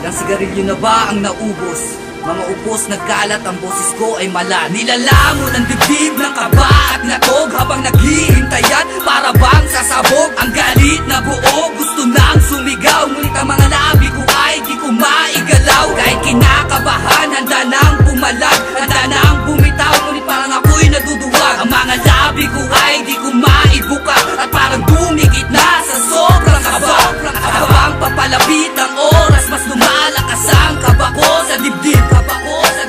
Ilang sigarilyo na ba ang naubos? Mga upos nagkalat, ang boses ko ay malat. Nilalamon ang dibdib ng kaba at natog habang naghihintayan para bang sasabog ang galit na buo. Gusto nang sumigaw, ngunit ang mga labi ko ay di ko maigalaw. Kahit kinakabahan, handa nang pumalag, handa nang bumitaw, ngunit parang ako'y naduduwag. Ang mga labi ko ay di ko maibuka at parang dumikit na sa sobrang kaba. Habang papalapit ang oras, mas lumalakas ang kaba ko sa dibdib.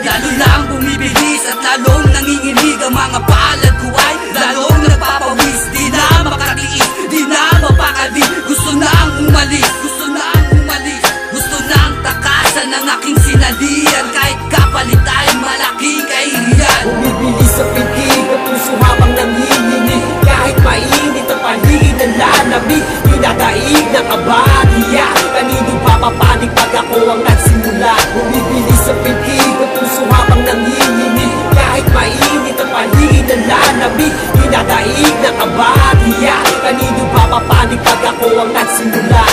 Lalo lang bumibilis at lalong nanginginig ang mga palad ko ay lalong nagpapawis. Di na makatiis, di na mapakali. Gusto nang umalis, gusto nang umalis. Gusto nang takasan ng aking sinalian. Kahit kapalit ay malaking kahihiyan. Bumibilis sa pitig ang puso habang nanginginig. Kahit mainit ang paligid ng lalamig, dinadaig ng kaba at hiya. Kanino papapanig pag ako ang nagsimula? Bumibilis sa pitig ang puso habang nanginginig. Kahit mainit ang paligid ng lalamig, dinadaig ng kaba at hiya. Kanino papapanig pag ako ang nagsimula?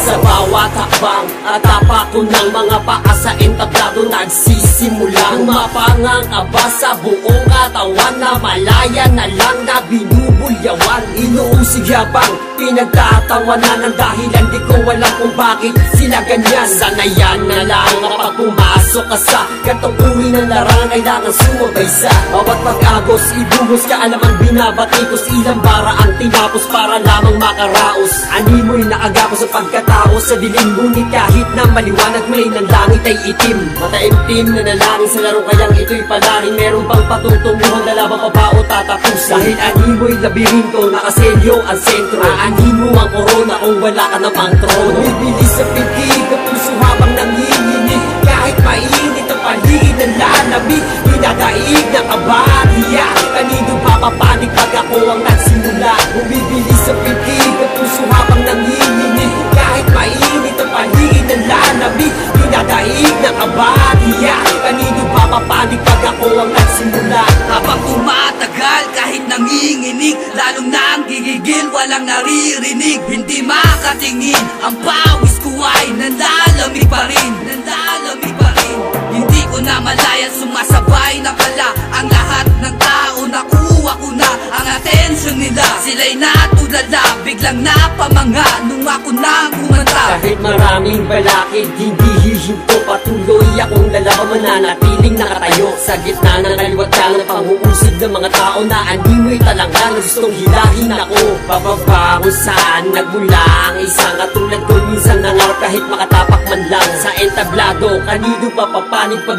Sa bawat hakbang at tapak ko ng mga paa sa entablado nagsisimula. Umapangang kaba sa buong katawan na malaya na lang na binubulyawan. Inuusig habang pinagtatawanan ng dahilan di ko alam kung bakit sila ganyan. Sanayan na lang kapag pumasok ka sa gantong uri ng larangan, kailangan sumabay sa bawat pag-agos. Ibuhos ka alamang binabatikos, ilang bara ang tinapos para lamang makaraos. Animoy nakagapos sa pagkatao sa dilim, ngunit kahit na maliwanag muli ng langit ay itim. Mataimtim na nalangin sa laro, kayang ito'y palaring. Meron bang patutunguhan na labang pa ba o tatapusin? Dahil animoy labirinto, nakaselyo ang sentro. Aanhin mo ang korona kung wala ka namang trono. Bibilis sa pitig ang puso habang nanginginig. Kahit mainit ang paligid ng lalamig, dinadaig ng kaba at hiya. Kanino papapanig pag ako ang nagsimula? Bumibilis sa pitig ang puso habang nanginginig. Kahit mainit ang paligid ng lalamig, dinadaig ng kaba at hiya. Kanino papapanig pag ako ang nagsimula? Habang tumatagal kahit nanginginig, lalong nang gigigil, walang naririnig. Hindi makatingin, ang pawis ko ay nanlalamig pa rin, nanlalamig pa rin. Hindi ko na malayan, sumasabay na pala ang lahat ng tao. Nakuha ko na ang atensyon nila. Sila'y natulala, biglang napamanga nung ako nang kumanta. Kahit maraming balakid, hindi hihinto. Patuloy akong lalaban, mananatiling nakatayo sa gitna ng kaliwat ng pang-uusig ng mga tao na animoy talangka na gustong hilahin ako. Bababa kung saan nagmula ang isang katulad ko. Minsan nangarap kahit makatapak man lang sa entablado. Kanino papapanig pag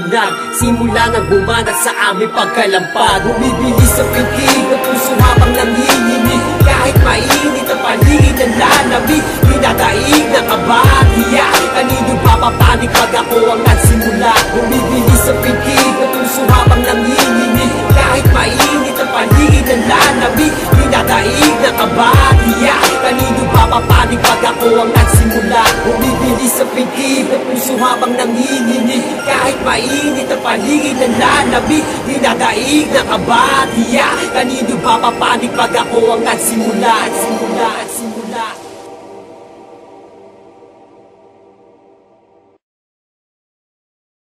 simula nang bumanat sa aming pagkalampag? Bumibilis sa pitig ang puso habang nanginginig. Kahit mainit ang paligid ng lalamig, dinadaig ng kaba at hiya. Kanino papapanig pag ako ang nagsimula? Bumibilis sa pitig ang puso habang nanginginig. Kahit mainit ang paligid ng lalamig, dinadaig ng kaba at hiya. Kanino papapanig pag ako ang nagsimula? Bumibilis sa pitig ang puso habang nanginginig. Kahit mainit ang paligid ng lalamig, dinadaig ng kaba at hiya. Kanino papapanig pag ako ang nagsimula?